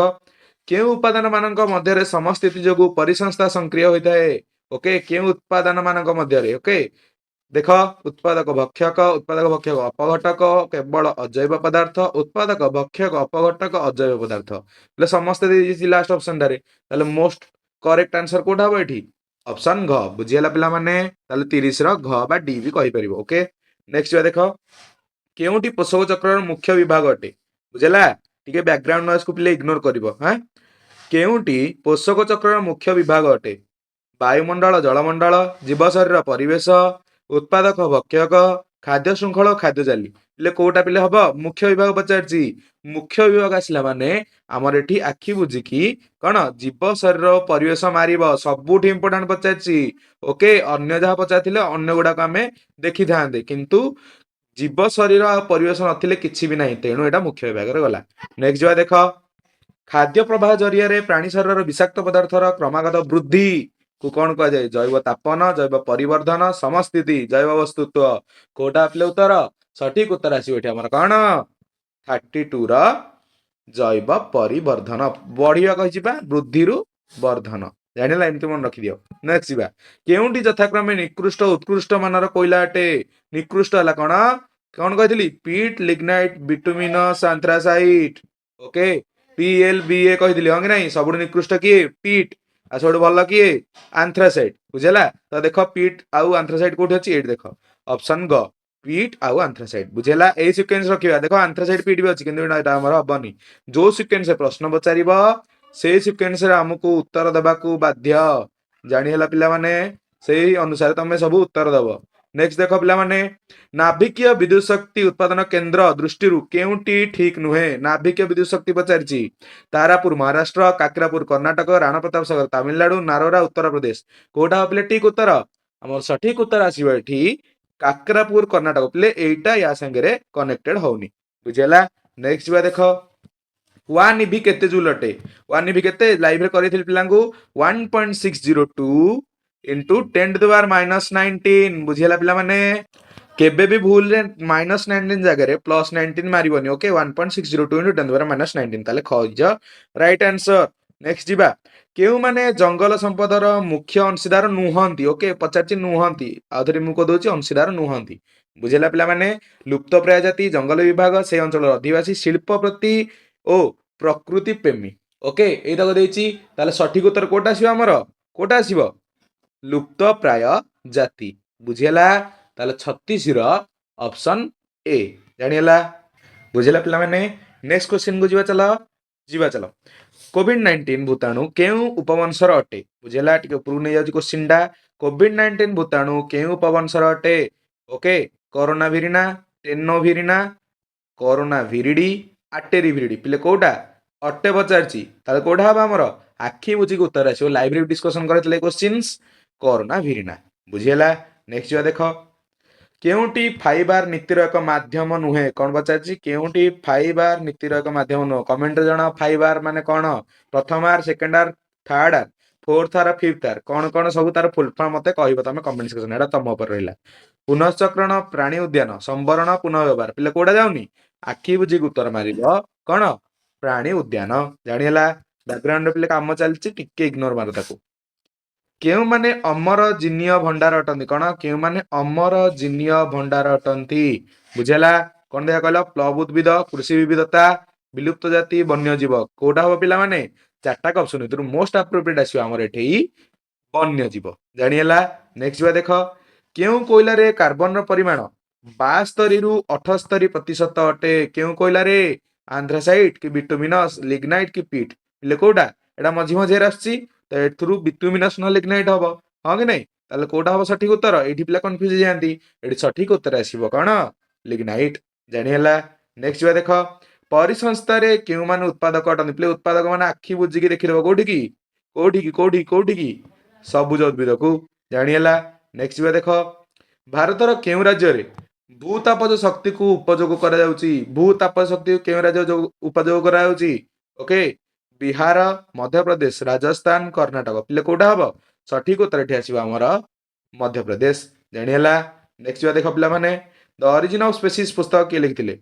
କେଉଁ ଉପାଦାନ ମାନଙ୍କ ମଧ୍ୟରେ ସମସ୍ଥିତି ଯୋଗୁଁ ପରିସଂସ୍ଥା ସକ୍ରିୟ ହୋଇଥାଏ ଓକେ କେଉଁ ଉତ୍ପାଦନ ମାନଙ୍କ ମଧ୍ୟରେ ଓକେ ଦେଖ ଉତ୍ପାଦକ ଭକ୍ଷକ ଅପଘଟକ କେବଳ ଅଜୈବ ପଦାର୍ଥ ଉତ୍ପାଦକ ଭକ୍ଷକ ଅପଘଟକ ଅଜୈବ ପଦାର୍ଥ ହେଲେ ସମସ୍ତେ ଦେଇଛି ଲାଷ୍ଟ ଅପସନଟାରେ ତାହେଲେ ମୋଷ୍ଟ କରେକ୍ଟ ଆନ୍ସର କୋଉଟା ହବ ଏଠି ଅପସନ ଘ ବୁଝିହେଲା ପିଲାମାନେ ତାହେଲେ 30 ର ଘ ବା ଡି ବି କହିପାରିବ ଓକେ ନେକ୍ସଟ ଦେଖ କେଉଁଠି ପୋଷକ ଚକ୍ରର ମୁଖ୍ୟ ବିଭାଗ ଅଟେ ବୁଝିଲା ଟିକେ ବ୍ୟାକଗ୍ରାଉଣ୍ଡ ନଏଜକୁ ପିଲେ ଇଗ୍ନୋର କରିବ ହଁ କେଉଁଠି ପୋଷକ ଚକ୍ରର ମୁଖ୍ୟ ବିଭାଗ ଅଟେ ବାୟୁମଣ୍ଡଳ ଜଳମଣ୍ଡଳ ଜୀବ ଶରୀର ପରିବେଶ ଉତ୍ପାଦକ ଭକ୍ଷକ ଖାଦ୍ୟ ଶୃଙ୍ଖଳ ଖାଦ୍ୟ ଜାଲି ହେଲେ କୋଉଟା ପିଲେ ହବ ମୁଖ୍ୟ ବିଭାଗ ପଚାରିଛି ମୁଖ୍ୟ ବିଭାଗ ଆସିଲା ମାନେ ଆମର ଏଠି ଆଖି ବୁଝିକି କ'ଣ ଜୀବ ଶରୀର ପରିବେଶ ମାରିବ ସବୁଠି ଇମ୍ପୋର୍ଟାଣ୍ଟ ପଚାରିଛି ଓକେ ଅନ୍ୟ ଯାହା ପଚାରିଥିଲେ ଅନ୍ୟ ଗୁଡାକ ଆମେ ଦେଖିଥାନ୍ତେ କିନ୍ତୁ ଜୀବ ଶରୀର ଆଉ ପରିବେଶ ନଥିଲେ କିଛି ବି ନାହିଁ ତେଣୁ ଏଇଟା ମୁଖ୍ୟ ବିଭାଗରେ ଗଲା ନେକ୍ସଟ ଯିବା ଦେଖ ଖାଦ୍ୟ ପ୍ରବାହ ଜରିଆରେ ପ୍ରାଣୀ ଶରୀରର ବିଷାକ୍ତ ପଦାର୍ଥର କ୍ରମାଗତ ବୃଦ୍ଧି କୁ କ'ଣ କୁହାଯାଏ ଜୈବ ତାପନ ଜୈବ ପରିବର୍ଦ୍ଧନ ସମସ୍ଥିତି ଜୈବ ବସ୍ତୁତ୍ୱ କୋଉଟା ଆସିଲେ ଉତ୍ତର ସଠିକ ଉତ୍ତର ଆସିବ ଏଠି ଆମର କ'ଣ 32 ର ଜୈବ ପରିବର୍ଦ୍ଧନ ବଢିବା କହିଛି ବା ବୃଦ୍ଧିରୁ ବର୍ଦ୍ଧନ ଜାଣିଲା ଏମିତି ମନେ ରଖିଦିଅ ନେକ୍ସଟ ଯିବା କେଉଁଠି ଯଥାକ୍ରମେ ନିକୃଷ୍ଟ ଉତ୍କୃଷ୍ଟ ମାନର କୋଇଲା ଅଟେ ନିକୃଷ୍ଟ ହେଲା କ'ଣ କ'ଣ କହିଥିଲି ପିଟ୍ ଲିଗ୍ନାଇଟ ବିଟୁମିନସ୍ ଆନ୍ଥ୍ରାସାଇଟ୍ ଓକେ PLBA କହିଥିଲି ହଁ କି ନାହିଁ ସବୁଠୁ ନିକୃଷ୍ଟ କିଏ ପିଟ୍ ଆଉ ସବୁଠୁ ଭଲ କିଏ ଆନ୍ଥ୍ରାସାଇଟ୍ ବୁଝିଲା ତ ଦେଖ ପିଟ୍ ଆଉ ଆନ୍ଥ୍ରାସାଇଟ୍ କୋଉଠି ଅଛି ଏଇଠି ଦେଖ ଅପସନ ଗ ପିଟ୍ ଆଉ ଆନ୍ଥ୍ରାସାଇଟ୍ ବୁଝିଲା ଏଇ ସିକ୍ୱେନ୍ସ ରଖିବା ଦେଖ ଆନ୍ଥ୍ରାସାଇଟ୍ ପିଟ୍ ବି ଅଛି କିନ୍ତୁ ଏଇଟା ଆମର ହବନି ଯୋଉ ସିକ୍ୱେନ୍ସରେ ପ୍ରଶ୍ନ ପଚାରିବ ସେଇ ସିକ୍ୱେନ୍ସରେ ଆମକୁ ଉତ୍ତର ଦେବାକୁ ବାଧ୍ୟ ଜାଣି ହେଲା ପିଲାମାନେ ସେଇ ଅନୁସାରେ ତମେ ସବୁ ଉତ୍ତର ଦବ ନେକ୍ସଟ ଦେଖ ପିଲାମାନେ ନାଭିକୀୟ ବିଦ୍ୟୁତ ଶକ୍ତି ଉତ୍ପାଦନ କେନ୍ଦ୍ର ଦୃଷ୍ଟିରୁ କେଉଁଟି ଠିକ ନୁହେଁ ନାଭିକୀୟ ବିଦ୍ୟୁତ ଶକ୍ତି ପଚାରିଛି ତାରାପୁର ମହାରାଷ୍ଟ୍ର କାକରାପୁର କର୍ଣ୍ଣାଟକ ରାଣା ପ୍ରତାପ ସାଗର ତାମିଲନାଡୁ ନାରୋରା ଉତ୍ତରପ୍ରଦେଶ କୋଉଟା ପିଲେ ଠିକ ଉତ୍ତର ଆମର ସଠିକ ଉତ୍ତର ଆସିବ ଏଠି କାକରାପୁର କର୍ଣ୍ଣାଟକ ପିଲେ ଏଇଟା ୟା ସାଙ୍ଗରେ କନେକ୍ଟେଡ ହଉନି ବୁଝିହେଲା ନେକ୍ସଟ ଯିବା ଦେଖ 1 ଇଭି କେତେ ଜୁଲ ଅଟେ 1 ଇଭି କେତେ ଲାଇଭରେ କରିଥିଲି ପିଲାଙ୍କୁ 1.602 into 10 to the power minus 19 ବୁଝିହେଲା ପିଲାମାନେ କେବେ ବି ଭୁଲରେ -19 ଜାଗାରେ +19 ମାରିବନି okay 1.602 into 10 to the power minus 19 ତାହେଲେ ଖଇଜ ରାଇଟ ଆନ୍ସର ନେକ୍ସଟ ଯିବା କେଉଁମାନେ ଜଙ୍ଗଲ ସମ୍ପଦର ମୁଖ୍ୟ ଅଂଶୀଦାର ନୁହନ୍ତି ଓକେ ପଚାରିଛି ନୁହନ୍ତି ଆଉ ଥରେ ମୁଁ କହିଦଉଛି ଅଂଶୀଦାର ନୁହନ୍ତି ବୁଝିଲା ପିଲାମାନେ ଲୁପ୍ତପ୍ରାୟ ଜାତି ଜଙ୍ଗଲ ବିଭାଗ ସେ ଅଞ୍ଚଳର ଅଧିବାସୀ ଶିଳ୍ପପତି ଓ ପ୍ରକୃତି ପ୍ରେମୀ ଓକେ ଏଇତକ ଦେଇଛି ତାହେଲେ ସଠିକ ଉତ୍ତର କୋଉଟା ଆସିବ ଆମର କୋଉଟା ଆସିବ ଲୁପ୍ତପ୍ରାୟ ଜାତି ବୁଝିହେଲା ତାହେଲେ 36 ର ଅପସନ ଏ ଜାଣିହେଲା ବୁଝିଲା ପିଲାମାନେ ନେକ୍ସଟ କ୍ୱେଶ୍ଚନ କୁ ଯିବା ଚାଲ କୋଭିଡ-19 ଭୂତାଣୁ କେଉଁ ଉପବଂଶର ଅଟେ ବୁଝିହେଲା ଟିକେ ଉପରକୁ ନେଇଯାଉଛି କ୍ୱେଶ୍ଚନଟା କୋଭିଡ-19 ଭୂତାଣୁ କେଉଁ ଉପବଂଶର ଅଟେ ଓକେ କରୋନା ଭିରିନା ଟେନୋଭିରିନା କରୋନା ଭିରିଡି ଆଟେରି ଭିରିଡି ପିଲେ କୋଉଟା ଅଟେ ପଚାରିଛି ତାହେଲେ କୋଉଟା ହବ ଆମର ଆଖି ବୁଝିକି ଉତ୍ତର ଆସିବ ଲାଇଭରେ ଡିସ୍କସନ କରିଥିଲେ କ୍ୱେଶ୍ଚିନ୍ସ କରୋନା ଭିରିନା ବୁଝିହେଲା ନେକ୍ସଟ ଯିବା ଦେଖ କେଉଁଟି ଫାଇବାର ନୀତିର ଏକ ମାଧ୍ୟମ ନୁହେଁ କ'ଣ ପଚାରିଛି କେଉଁଟି ଫାଇବାର ନୀତିର ଏକ ମାଧ୍ୟମ ନୁହଁ କମେଣ୍ଟରେ ଜଣାଅ ଫାଇବାର ମାନେ କ'ଣ ପ୍ରଥମ ଆର ସେକେଣ୍ଡ ଆର ଥାର୍ଡ ଆର ଫୋର୍ଥ ଆର ଫିଫ୍ଥ ଆର କ'ଣ ସବୁ ତାର ଫୁଲ ଫର୍ମ ମତେ କହିବ ତମେ କମେଣ୍ଟ ସେକ୍ସନ ଏଟା ତମ ଉପରେ ରହିଲା ପୁନଶ୍ଚକ୍ରଣ ପ୍ରାଣୀ ଉଦ୍ୟାନ ସମ୍ବରଣ ପୁନଃବ୍ୟବହାର ପିଲେ କୋଉଟା ଯାଉନି ଆଖି ବୁଝିକି ଉତ୍ତର ମାରିବ କ'ଣ ପ୍ରାଣୀ ଉଦ୍ୟାନ ଜାଣିହେଲା ବ୍ୟାକଗ୍ରାଉଣ୍ଡ ପିଲେ କାମ ଚାଲିଛି, ଟିକେ ଇଗ୍ନୋର ମାର ତାକୁ। କେଉଁମାନେ ଅମର ଜିନିୟ ଭଣ୍ଡାର ଅଟନ୍ତି? କଣ? କେଉଁମାନେ ଅମର ଜିନିୟ ଭଣ୍ଡାର ଅଟନ୍ତି? ବୁଝିହେଲା? କଣ ଦେଖିବା କହିଲ? ପ୍ଲବ ଉଦ୍ଭିଦ, କୃଷି ବିବିଧତା, ବିଲୁପ୍ତ ଜାତି, ବନ୍ୟଜୀବ। କୋଉଟା ହବ ପିଲାମାନେ? ଚାରିଟା ଅପସନ ଭିତରୁ ମୋଷ୍ଟ ଆପ୍ରୋପ୍ରିଏଟ ଆସିବ ଆମର ଏଠି ବନ୍ୟଜୀବ। ଜାଣିହେଲା? ନେକ୍ସଟ ଯିବା ଦେଖ। କେଉଁ କୋଇଲାରେ କାର୍ବନର ପରିମାଣ 72 ରୁ 78% ଅଟେ? କେଉଁ କୋଇଲାରେ? ଆନ୍ଧ୍ରାସାଇଟ୍ କି ବିଟୁମିନସ୍, ଲିଗ୍ନାଇଟ୍ କି ପିଟ୍? ହେଲେ କୋଉଟା? ଏଟା ମଝି ମଝିରେ ଆସିଛି, ତ ଏଥିରୁ ବିଟୁମିନସ୍ ନ ଲିଗ୍ନାଇଟ୍ ହବ, ହଁ କି ନାଇଁ? ତାହେଲେ କୋଉଟା ହବ ସଠିକ ଉତ୍ତର? ଏଇଠି ପିଲା କନଫ୍ୟୁଜ ହେଇଯାନ୍ତି। ଏଠି ସଠିକ ଉତ୍ତର ଆସିବ କଣ? ଲିଗ୍ନାଇଟ୍। ଜାଣିହେଲା? ନେକ୍ସଟ ଯିବା ଦେଖ। ପରିସଂସ୍ଥାରେ କେଉଁମାନେ ଉତ୍ପାଦକ ଅଟନ୍ତି? ପିଲେ ଉତ୍ପାଦକ ମାନେ ଆଖି ବୁଝିକି ଦେଖିଦେବ। କୋଉଠିକି କୋଉଠିକି କୋଉଠିକି କୋଉଠିକି? ସବୁଜ ଉଦ୍ଭିଦକୁ। ଜାଣିହେଲା? ନେକ୍ସଟ ଯିବା ଦେଖ। ଭାରତର କେଉଁ ରାଜ୍ୟରେ ଭୂତାପଜ ଶକ୍ତିକୁ ଉପଯୋଗ କରାଯାଉଛି? ଭୂତାପଜ ଶକ୍ତି କେଉଁ ରାଜ୍ୟ ଉପଯୋଗ କରାଯାଉଛି? ଓକେ, ବିହାର, ମଧ୍ୟପ୍ରଦେଶ, ରାଜସ୍ଥାନ, କର୍ଣ୍ଣାଟକ। ପିଲେ କୋଉଟା ହବ? ସଠିକ ଉତ୍ତର ଏଠି ଆସିବ ଆମର ମଧ୍ୟପ୍ରଦେଶ। ଜାଣିହେଲା? ନେକ୍ସଟ ଯିବା ଦେଖ ପିଲାମାନେ। ଦ ଅରିଜିନ୍ ଅଫ ସ୍ପେସିସ୍ ପୁସ୍ତକ କିଏ ଲେଖିଥିଲେ?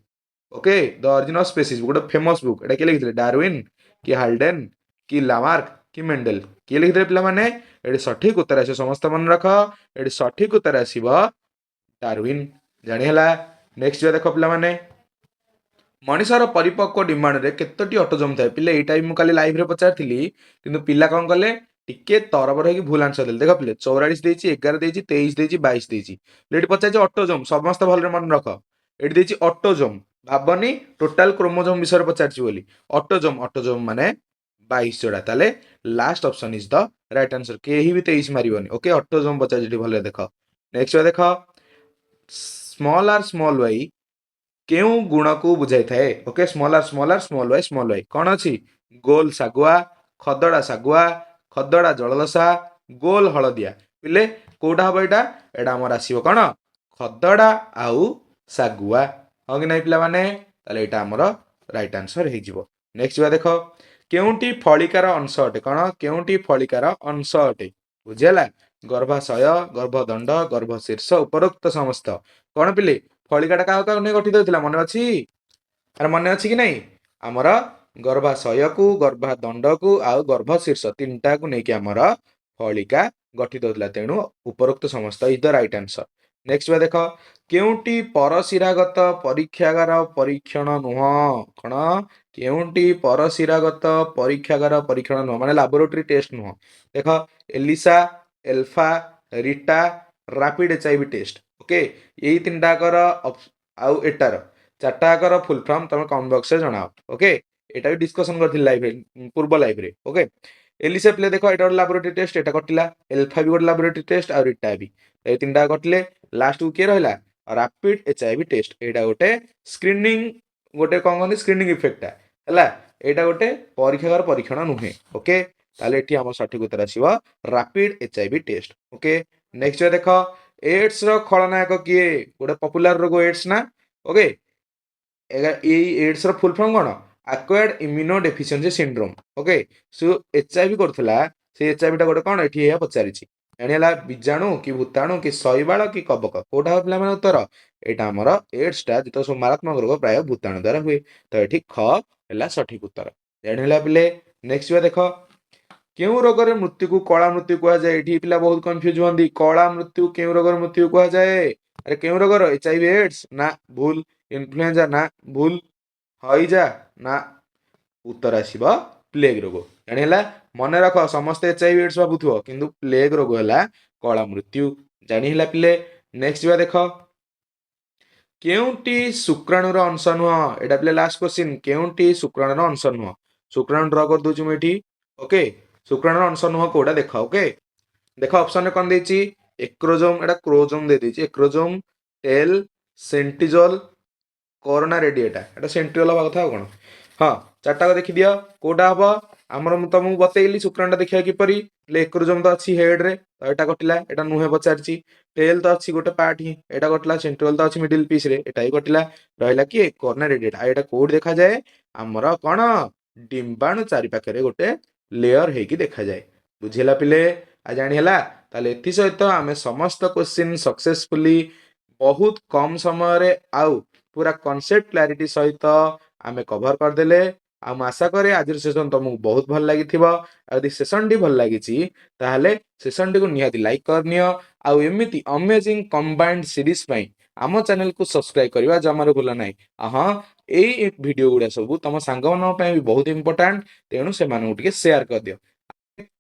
Okay, the origin of species ଗୋଟେ ଫେମସ ବୁକ୍। ଏଟା କିଏ ଲେଖିଥିଲେ? ଡାରୱିନ୍ କି ହାଲ୍ଡେନ୍ କି ଲାମାର୍କ କି ମେଣ୍ଡେଲ? କିଏ ଲେଖିଥିଲେ ପିଲାମାନେ? ଏଠି ସଠିକ ଉତ୍ତର ଆସିବ, ସମସ୍ତେ ମନେ ରଖ, ଏଠି ସଠିକ ଉତ୍ତର ଆସିବ ଡାରୱିନ୍। ଜାଣିହେଲା? ନେକ୍ସଟ ଯିବା ଦେଖ ପିଲାମାନେ। ମଣିଷର ପରିପକ୍ୱ ଡିମାଣ୍ଡରେ କେତୋଟି ଅଟୋଜୋମ୍ ଥାଏ? ପିଲେ ଏଇଟା ବି ମୁଁ କାଲି ଲାଇଭରେ ପଚାରିଥିଲି, କିନ୍ତୁ ପିଲା କଣ କଲେ? ଟିକେ ତରବର ହେଇକି ଭୁଲ ଆନ୍ସର ଦେଲେ। ଦେଖ ପିଲେ 44 ଦେଇଛି, 11 ଦେଇଛି, 23 ଦେଇଛି, 22 ଦେଇଛି। ଏଠି ପଚାରିଛି ଅଟୋଜୋମ୍, ସମସ୍ତେ ଭଲରେ ମନେ ରଖ। ଏଠି ଦେଇଛି ଅଟୋଜୋମ୍, ଭାବନି ଟୋଟାଲ କ୍ରୋମୋଜୋମ୍ ବିଷୟରେ ପଚାରିଛି ବୋଲି। ଅଟୋଜୋମ୍, ଅଟୋଜୋମ୍ ମାନେ 22 ଯୋଡା। ତାହେଲେ last option is the right answer. କେହି ବି 23 ମାରିବନି। ଓକେ, ଅଟୋଜୋମ୍ ପଚାରିଛି, ଏଠି ଭଲରେ ଦେଖ। ନେକ୍ସଟ ଦେଖ। ସ୍ମଲ୍ ଆର୍ ସ୍ମଲ୍ ୱାଇ କେଉଁ ଗୁଣକୁ ବୁଝାଇଥାଏ? ଓକେ, ସ୍ମଲ୍ ଆର୍ ସ୍ମଲ୍ ଆର୍ ସ୍ମଲ୍ ୱାଇ କଣ ଅଛି? ଗୋଲ ଶାଗୁଆ, ଖଦଡା ଶାଗୁଆ, ଖଦଡା ଜଳଦଶା, ଗୋଲ ହଳଦିଆ। ପିଲେ କୋଉଟା ହବ ଏଇଟା? ଏଇଟା ଆମର ଆସିବ କଣ? ଖଦଡା ଆଉ ଶାଗୁଆ, ହଁ କି ନାଇଁ ପିଲାମାନେ? ତାହେଲେ ଏଇଟା ଆମର ରାଇଟ ଆନ୍ସର ହେଇଯିବ। ନେକ୍ସଟ ଯିବା ଦେଖ। କେଉଁଟି ଫଳିକାର ଅଂଶ ଅଟେ? କଣ? କେଉଁଟି ଫଳିକାର ଅଂଶ ଅଟେ? ବୁଝିହେଲା? ଗର୍ଭାଶୟ, ଗର୍ଭଦଣ୍ଡ, ଗର୍ଭଶୀର୍ଷ, ଉପରୋକ୍ତ ସମସ୍ତ। କଣ ପିଲେ? ଫଳିକାଟା କାହାକୁ କାହାକୁ ନେଇ ଗଠିତ ହୋଇଥିଲା? ମନେ ଅଛି? ଆରେ ମନେ ଅଛି କି ନାଇଁ? ଆମର ଗର୍ଭାଶୟକୁ, ଗର୍ଭଦଣ୍ଡକୁ ଆଉ ଗର୍ଭଶୀର୍ଷ ତିନିଟାକୁ ନେଇକି ଆମର ଫଳିକା ଗଠିତ ହୋଇଥିଲା। ତେଣୁ ଉପରୋକ୍ତ ସମସ୍ତ is the right answer. Next ଯିବା ଦେଖ। କେଉଁଟି ପରଶିରାଗତ ପରୀକ୍ଷାଗାର ପରୀକ୍ଷଣ ନୁହଁ? କଣ? କେଉଁଟି ପରଶିରାଗତ ପରୀକ୍ଷାଗାର ପରୀକ୍ଷଣ ନୁହଁ? ମାନେ ଲାବୋରେଟୋରୀ ଟେଷ୍ଟ ନୁହଁ। ଦେଖ, ELISA, ELFA, RITA, rapid HIV test. Okay, ଏଇ ତିନିଟାକର ଆଉ ଏଟାର ଚାରିଟାକର ଫୁଲ ଫର୍ମ ତମେ କମେଣ୍ଟ ବକ୍ସରେ ଜଣାଅ। ଓକେ, ଏଟା ବି ଡିସ୍କସନ କରିଥିଲି ଲାଇଭରେ, ପୂର୍ବ ଲାଇଭରେ। ଓକେ, ଏଲିସା ପିଲେ ଦେଖ, ଏଟା ଗୋଟେ ଲାବୋରେଟୋରୀ ଟେଷ୍ଟ, ଏଟା କଟିଲା। ଏଲଫା ବି ଗୋଟେ ଲାବୋରେଟୋରୀ ଟେଷ୍ଟ, ଆଉ ରିଟା ବି। ଏଇ ତିନିଟା କଟିଲେ। ଲାଷ୍ଟକୁ କିଏ ରହିଲା? Rapid HIV test. ଏଇଟା ଗୋଟେ ସ୍କ୍ରିନିଂ, ଗୋଟେ କଣ କହନ୍ତି ସ୍କ୍ରିନିଂ ଇଫେକ୍ଟଟା ହେଲା। ଏଇଟା ଗୋଟେ ପରୀକ୍ଷାଗାର ପରୀକ୍ଷଣ ନୁହେଁ। ଓକେ, ତାହେଲେ ଏଠି ଆମର ସଠିକ ଉତ୍ତର ଆସିବ rapid HIV test. Okay, next ଦେଖ। ଏଡ୍ସ ର ଖଳନାୟକ କିଏ? ଗୋଟେ ପପୁଲାର ରୋଗ ଏଡ୍ସ ନା। ଓକେ, ଏଇ ଏଡ୍ସ ର ଫୁଲ ଫର୍ମ କଣ? Acquired immunodeficiency syndrome. Okay, so HIV କରୁଥିଲା, ସେ HIV ଟା ଗୋଟେ କଣ ଏଠି ଏହା ପଚାରିଛି। ଜାଣିହେଲା? ବୀଜାଣୁ କି ଭୂତାଣୁ କି ଶୈବାଳ କି କବକ? କୋଉଟା ହବ ପିଲାମାନେ ଉତ୍ତର? ଏଇଟା ଆମର ଏଡ୍ସ ଟା ଯେତେବେଳେ ସବୁ ମାରାତ୍ମକ ରୋଗ ପ୍ରାୟ ଭୂତାଣୁ ଦ୍ୱାରା ହୁଏ। ତ ଏଠି ଖ ହେଲା ସଠିକ ଉତ୍ତର। ଜାଣିହେଲା ପିଲେ? ନେକ୍ସଟ ଯିବା ଦେଖ। କେଉଁ ରୋଗରେ ମୃତ୍ୟୁକୁ କଳା ମୃତ୍ୟୁ କୁହାଯାଏ? ଏଠି ପିଲା ବହୁତ କନଫ୍ୟୁଜ ହୁଅନ୍ତି। କଳା ମୃତ୍ୟୁ କେଉଁ ରୋଗର ମୃତ୍ୟୁ କୁହାଯାଏ? ଆରେ କେଉଁ ରୋଗର? HIV ଏଡ୍ସ ନା ଭୁଲ। ଇନଫ୍ଲୁଏଞ୍ଜା ନା ଭୁଲ। ହଇଜା ନା। ଉତ୍ତର ଆସିବ ପ୍ଲେଗ ରୋଗ। ଜାଣିହେଲା? ମନେ ରଖ, ସମସ୍ତେ HIV ଏଡ୍ସ ଭାବୁଥିବ, କିନ୍ତୁ ପ୍ଲେଗ ରୋଗ ହେଲା କଳା ମୃତ୍ୟୁ। ଜାଣିହେଲା ପିଲେ? ନେକ୍ସଟ ଯିବା ଦେଖ। କେଉଁଟି ଶୁକ୍ରାଣୁର ଅଂଶ ନୁହଁ? ଏଟା ପିଲେ ଲାଷ୍ଟ କ୍ୱେଶ୍ଚିନ୍। କେଉଁଟି ଶୁକ୍ରାଣୁର ଅଂଶ ନୁହଁ? ଶୁକ୍ରାଣୁ ଡ୍ର କରିଦଉଛି ମୁଁ ଏଠି। ଓକେ, ଶୁକ୍ରାଣୁର ଅଂଶ ନୁହଁ କୋଉଟା ଦେଖ। ଓକେ, ଦେଖ ଅପସନରେ କଣ ଦେଇଛି? ଏକ୍ରୋଜୋମ, ଏଟା କ୍ରୋଜୋମ ଦେଇଛି। ଏକ୍ରୋଜୋମ, ଟେଲ, ସେଣ୍ଟିଜୋଲ, କରୋନା ରେଡିଏଟା। ଏଟା ସେଣ୍ଟ୍ରିଓଲ ହବା କଥା ଆଉ କଣ। ହଁ, ଚାରିଟାକ ଦେଖିଦିଅ, କୋଉଟା ହବ? ଆମର ମୁଁ ତମକୁ ବତେଇଲି ଶୁକ୍ରାଣୁଟା ଦେଖିବା କିପରି। ଏକ୍ରୋଜୋମ ତ ଅଛି ହେଡରେ, ତ ଏଟା କଟିଲା, ଏଟା ନୁହେଁ ପଚାରିଛି। ଟେଲ ତ ଅଛି ଗୋଟେ ପାର୍ଟ ହିଁ, ଏଟା କଟିଲା। ସେଣ୍ଟ୍ରିଓଲ ତ ଅଛି ମିଡିଲ ପିସ ରେ, ଏଟା ହିଁ କଟିଲା। ରହିଲା କିଏ? କରୋନା ରେଡିଏଟା। ଆଉ ଏଟା କୋଉଠି ଦେଖାଯାଏ? ଆମର କଣ ଡିମ୍ବାଣୁ ଚାରି ପାଖରେ ଗୋଟେ ଲେୟର ହେଇକି ଦେଖାଯାଏ। ବୁଝିହେଲା ପିଲେ? ଆଉ ଜାଣି ହେଲା? ତାହେଲେ ଏଥିସହିତ ଆମେ ସମସ୍ତ କ୍ୱେଶ୍ଚିନ୍ ସକ୍ସେସଫୁଲି ବହୁତ କମ ସମୟରେ ଆଉ ପୁରା କନସେପ୍ଟ କ୍ଲାରିଟି ସହିତ ଆମେ କଭର କରିଦେଲେ। ଆଉ ମୁଁ ଆଶା କରେ ଆଜିର ସେସନ୍ ତମକୁ ବହୁତ ଭଲ ଲାଗିଥିବ। ଆଉ ଯଦି ସେସନ୍ଟି ଭଲ ଲାଗିଛି ତାହେଲେ ସେସନ୍ଟିକୁ ନିହାତି ଲାଇକ୍ କରିନିଅ। ଆଉ ଏମିତି ଅମେଜିଂ କମ୍ବାଇନ୍ଡ ସିରିଜ୍ ପାଇଁ ଆମ ଚ୍ୟାନେଲକୁ ସବସ୍କ୍ରାଇବ୍ କରିବା ଜମାରୁ ଭୁଲ ନାହିଁ। ହଁ, ଏଇ ଭିଡ଼ିଓ ଗୁଡ଼ା ସବୁ ତମ ସାଙ୍ଗମାନଙ୍କ ପାଇଁ ବି ବହୁତ ଇମ୍ପୋର୍ଟାଣ୍ଟ, ତେଣୁ ସେମାନଙ୍କୁ ଟିକେ ସେୟାର କରିଦିଅ।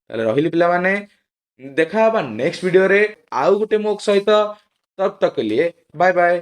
ତାହେଲେ ରହିଲି ପିଲାମାନେ, ଦେଖା ହବା ନେକ୍ସଟ ଭିଡ଼ିଓରେ ଆଉ ଗୋଟେ ମୋ ସହିତ। ତବ୍ ତକ୍ କେ ଲିଏ ବାय ବାय।